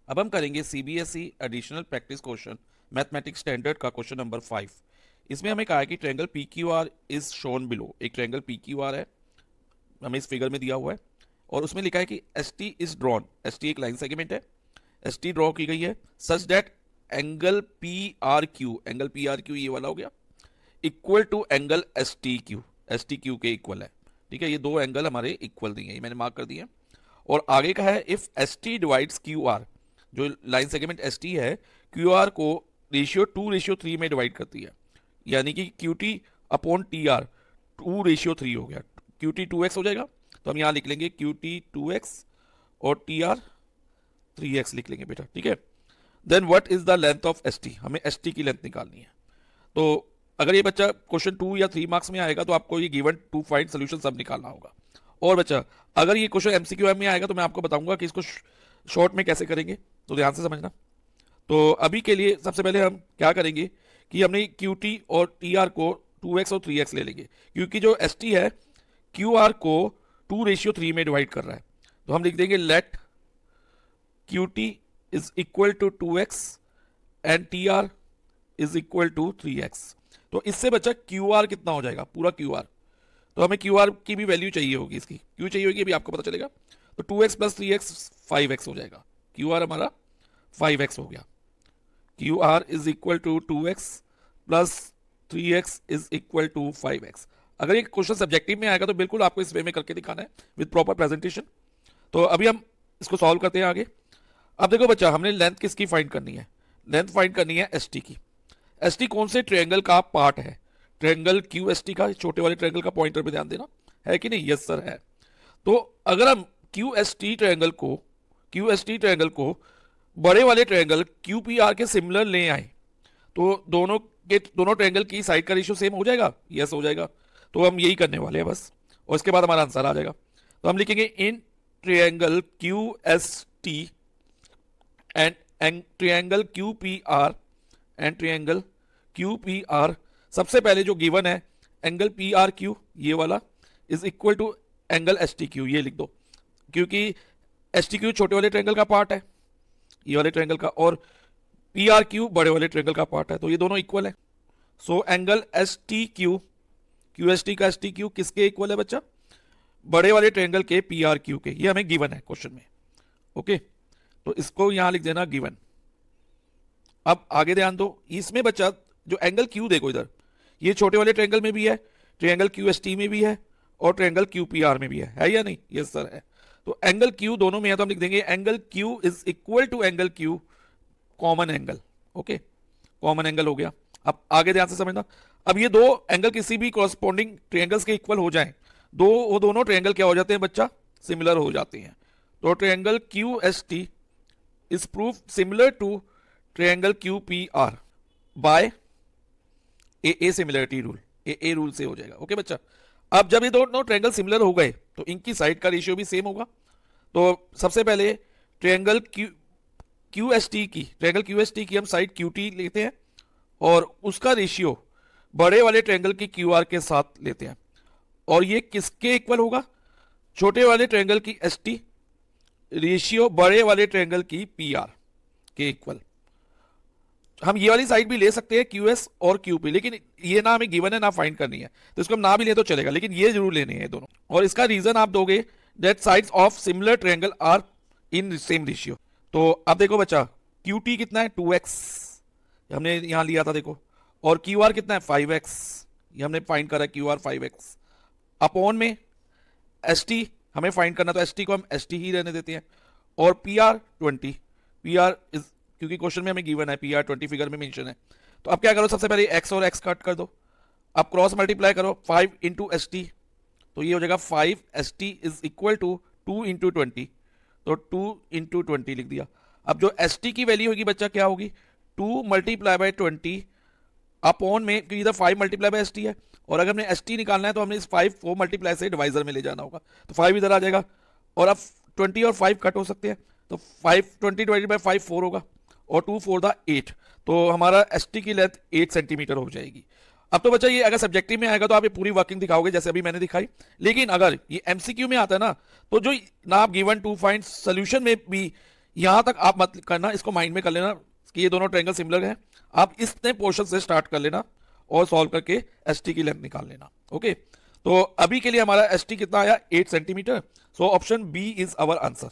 अब हम करेंगे CBSE additional practice question mathematics standard का क्वेश्चन नंबर 5। इसमें हमें कहा है कि triangle P Q R is shown below. एक ट्रायंगल पी क्यू आर है, हमें इस फिगर में दिया हुआ है और उसमें लिखा है कि S T is drawn. S T एक लाइन सेगमेंट है, एस टी ड्रॉ की गई है such that angle P R Q, angle P R Q ये वाला हो गया, equal to angle S T Q, S T Q के इक्वल है। ठीक है, ये दो एंगल हमारे इक्वल दिए हैं, ये मैंने मार्क कर दिए हैं। और आगे का है if S T divides Q R, जो लाइन सेगमेंट एस टी है क्यू आर को रेशियो 2:3 में डिवाइड करती है, यानी कि Q T upon T R 2:3 हो गया, क्यू टी 2x हो जाएगा। तो हम यहाँ लिख लेंगे क्यू टी 2x और टी आर 3x लिख लेंगे बेटा। ठीक है, then what is the length of S T, हमें एस टी की लेंथ निकालनी है। तो अगर ये बच्चा क्वेश्चन 2 या 3 मार्क्स में आएगा तो आपको ये गिवन टू फाइंड सोल्यूशन सब निकालना होगा। और बच्चा अगर ये क्वेश्चन एमसीक्यू में आएगा तो मैं आपको बताऊंगा कि इसको शॉर्ट में कैसे करेंगे, तो ध्यान से समझना। तो अभी के लिए सबसे पहले हम क्या करेंगे कि हमने क्यू टी और टी आर को 2x और 3x ले लेंगे, क्योंकि जो एस टी है क्यू आर को 2:3 में डिवाइड कर रहा है। तो हम लिख देंगे let Q T is equal to 2x and T R is equal to 3x। तो इससे बच्चा क्यू आर कितना हो जाएगा, पूरा क्यू आर। तो हमें क्यू आर की भी वैल्यू चाहिए होगी, इसकी क्यों चाहिए होगी अभी आपको पता चलेगा। तो 2x प्लस 3x 5x हो जाएगा, क्यू आर हमारा 5x हो गया। Q R is equal to 2x plus 3x is equal to 5x। अगर ये क्वेश्चन सब्जेक्टिव में आएगा तो बिल्कुल आपको इस वे में करके दिखाना है विद प्रॉपर प्रेजेंटेशन। तो अभी हम इसको सॉल्व करते हैं आगे। अब देखो बच्चा, हमने लेंथ किसकी फाइंड करनी है, लेंथ फाइंड करनी है एस टी की। एस टी कौन से ट्रायंगल का पार्ट है, ट्रायंगल क्यू एस टी का, छोटे वाले ट्रायंगल का पॉइंटर पे ध्यान देना, है कि नहीं, यस सर है। तो अगर हम क्यू एस टी ट्रायंगल को बड़े वाले ट्रायंगल क्यू पी आर के सिमिलर ले आए तो दोनों ट्रायंगल की साइड का रेशियो सेम हो जाएगा, यस हो जाएगा। तो हम यही करने वाले हैं बस, और इसके बाद हमारा आंसर आ जाएगा। तो हम लिखेंगे in triangle Q S T and triangle Q P are and triangle Q P are, सबसे पहले जो गिवन है एंगल पी आर क्यू ये वाला is equal to angle S T Q, ये लिख दो, क्योंकि एस टी क्यू छोटे वाले ट्रायंगल का पार्ट है ये वाले ट्रायंगल का, और पी आर क्यू बड़े वाले ट्रायंगल का पार्ट है, तो ये दोनों इक्वल है। So angle S T Q S T का एस टी क्यू किसके इक्वल है बच्चा, बड़े वाले ट्रायंगल के पी आर क्यू के, ये हमें गिवन है क्वेश्चन में। ओके, तो इसको यहां लिख देना गिवन। अब आगे ध्यान दो, इसमें बच्चा जो एंगल क्यू देखो इधर, ये छोटे वाले ट्रायंगल में भी है, ट्रायंगल क्यू एस टी में भी है और ट्रायंगल क्यू पी आर में भी है या नहीं, यस सर है। तो एंगल क्यू दोनों में है, तो हम लिख देंगे angle Q is equal to angle Q common angle. Okay, common angle हो गया। अब आगे ध्यान से समझना, अब ये दो एंगल किसी भी कॉरस्पॉन्डिंग ट्रायंगल्स के इक्वल हो जाएं, वो दोनों ट्रायंगल क्या हो जाते हैं बच्चा, सिमिलर हो जाते हैं। तो triangle Q S T is proof similar to triangle Q P R by A similarity rule, A rule से हो जाएगा। ओके बच्चा, अब जब ये दोनों ट्रायंगल सिमिलर हो गए तो इनकी साइड का रेशियो भी सेम होगा। तो सबसे पहले ट्रायंगल क्यू एस टी की हम साइड क्यू टी लेते हैं और उसका रेशियो बड़े वाले ट्रायंगल की क्यू आर के साथ लेते हैं, और ये किसके इक्वल होगा, छोटे वाले ट्रायंगल की एस टी रेशियो बड़े वाले ट्रायंगल की पी आर के इक्वल। हम ये वाली साइड भी ले सकते हैं क्यू एस और क्यू पी, लेकिन ये ना हमें गिवन है ना फाइंड करनी है, तो इसको हम ना भी ले तो चलेगा, लेकिन ये जरूर लेने हैं दोनों। और इसका रीजन आप दोगे that sides of similar triangle are in same ratio. तो अब देखो बच्चा, क्यू टी कितना है 2x, हमने यहां लिया था देखो, और क्यू आर कितना है 5x, ये हमने फाइंड करा क्यू आर 5x, अपॉन में एस टी हमें फाइंड करना, तो एस टी को हम एस टी ही रहने देते हैं, और P R 20, P R is, क्योंकि क्वेश्चन में हमें गिवन है पी आर 20 फिगर में मेंशन है। तो अब क्या करो, सबसे पहले x और x कट कर दो, अब क्रॉस मल्टीप्लाई करो 5 इंटू एस टी, तो ये हो जाएगा 5 S T is equal to 2 into 20, तो 2 इंटू 20 लिख दिया। अब जो एस टी की वैल्यू होगी बच्चा क्या होगी, 2 मल्टीप्लाई बाई 20 अपॉन में, क्योंकि इधर 5 मल्टीप्लाई बाई एस टी है, और अगर हमने एस टी निकालना है तो हमने इस 5 को मल्टीप्लाई से डिवाइजर में ले जाना होगा, तो 5 इधर आ जाएगा, और अब 20 और 5 कट हो सकते हैं, तो 20 डिवाइडेड बाई 5 4 होगा, और 2 4 द 8, तो हमारा एस टी की लेंथ 8 सेंटीमीटर हो जाएगी। अब तो बच्चा ये अगर सब्जेक्टिव में आएगा तो आप ये पूरी वर्किंग दिखाओगे जैसे अभी मैंने दिखाई, लेकिन अगर ये एमसीक्यू में आता है ना, तो जो ना आप गिवन टू फाइंड सोल्यूशन में भी यहां तक आप मत करना, इसको माइंड में कर लेना कि ये दोनों ट्रायंगल सिमिलर हैं। आप इतने पोर्शन से स्टार्ट कर लेना और सॉल्व करके एस टी की लेंथ निकाल लेना। ओके, तो अभी के लिए हमारा एस टी कितना आया, 8 centimetre. So option B is our answer.